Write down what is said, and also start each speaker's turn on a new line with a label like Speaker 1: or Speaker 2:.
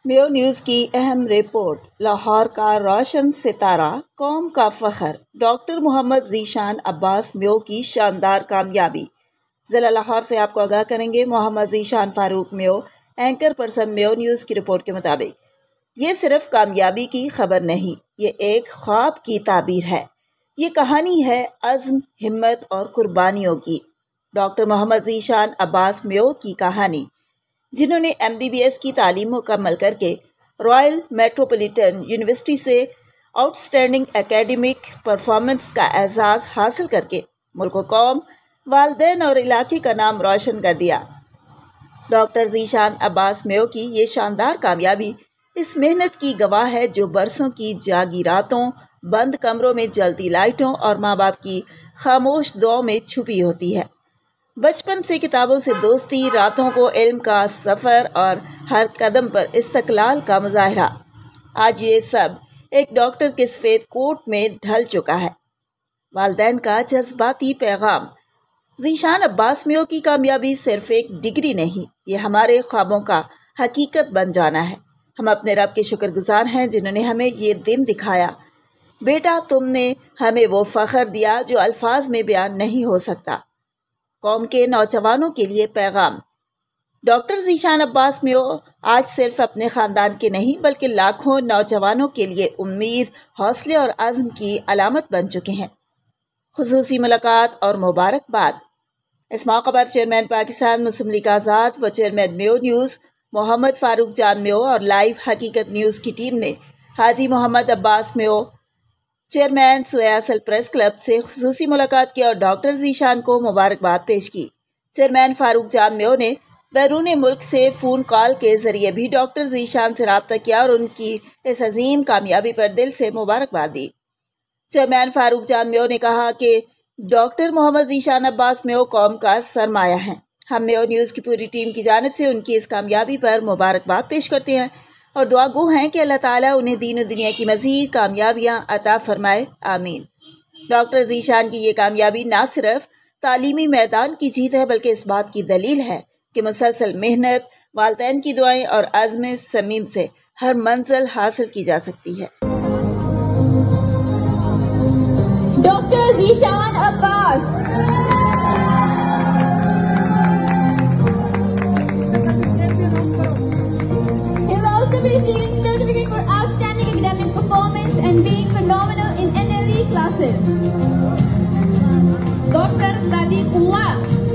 Speaker 1: میو news کی اہم report. Lahore کا روشن ستارہ، قوم کا فخر، ڈاکٹر محمد ذیشان عباس میو کی شاندار کامیابی۔ ضلع لاہور سے آپ کو آگاہ کریں گے محمد ذیشان فاروق میو، اینکر پرسن میو نیوز کی رپورٹ کے مطابق یہ صرف کامیابی کی خبر نہیں، یہ ایک خواب کی تعبیر ہے۔ یہ کہانی ہے عزم، ہمت اور قربانیوں کی۔ ڈاکٹر محمد ذیشان عباس میو کی کہانی، جنہوں نے MBBS کی تعلیم مکمل کر کے رائل میٹروپولیٹن یونیورسٹی سے آؤٹ اسٹینڈنگ اکیڈمک پرفارمنس کا اعزاز حاصل کر کے ملک و قوم، والدین اور علاقے کا نام روشن کر دیا۔ ڈاکٹر ذیشان عباس میو کی یہ شاندار کامیابی اس محنت کی گواہ ہے جو برسوں کی جاگی راتوں، بند کمروں میں جلتی لائٹوں اور ماں باپ کی خاموش دعاؤں میں چھپی ہوتی ہے۔ بچپن سے کتابوں سے دوستی، راتوں کو علم کا سفر اور ہر قدم پر استقلال کا مظاہرہ، آج یہ سب ایک ڈاکٹر کے سفید کوٹ میں ڈھل چکا ہے۔ والدین کا جذباتی پیغام۔ ذیشان عباس میو کی کامیابی صرف ایک ڈگری نہیں، یہ ہمارے خوابوں کا حقیقت بن جانا ہے۔ ہم اپنے رب کے شکر گزار ہیں جنہوں نے ہمیں یہ دن دکھایا۔ بیٹا، تم نے ہمیں وہ فخر دیا جو الفاظ میں بیان نہیں ہو سکتا۔ قوم کے نوجوانوں کے لیے پیغام۔ ڈاکٹر ذیشان عباس میو آج صرف اپنے خاندان کے نہیں بلکہ لاکھوں نوجوانوں کے لیے امید، حوصلے اور عزم کی علامت بن چکے ہیں۔ خصوصی ملاقات اور مبارکباد۔ اس موقع پر چیئرمین پاکستان مسلم لیگ آزاد و چیئرمین میو نیوز محمد فاروق جان میو اور لائیو حقیقت نیوز کی ٹیم نے حاجی محمد عباس میو، چیئرمین سوئے اصل پریس کلب سے خصوصی ملاقات کی اور ڈاکٹر ذیشان کو مبارکباد پیش کی۔ چیئرمین فاروق جان میو نے بیرون ملک سے فون کال کے ذریعے بھی ڈاکٹر ذیشان سے رابطہ کیا اور ان کی اس عظیم کامیابی پر دل سے مبارکباد دی۔ چیئرمین فاروق جان میو نے کہا کہ ڈاکٹر محمد ذیشان عباس میو قوم کا سرمایہ ہیں۔ ہم میو نیوز کی پوری ٹیم کی جانب سے ان کی اس کامیابی پر مبارکباد پیش کرتے ہیں اور دعا گو ہیں کہ اللہ تعالیٰ انہیں دین و دنیا کی مزید کامیابیاں عطا فرمائے، آمین۔ ڈاکٹر ذیشان کی یہ کامیابی نہ صرف تعلیمی میدان کی جیت ہے بلکہ اس بات کی دلیل ہے کہ مسلسل محنت، والدین کی دعائیں اور عزم صمیم سے ہر منزل حاصل کی جا سکتی ہے۔
Speaker 2: Doctor Zeeshan Abbas receiving certificate for outstanding academic performance and being phenomenal in NLE classes. Dr. Sadiqullah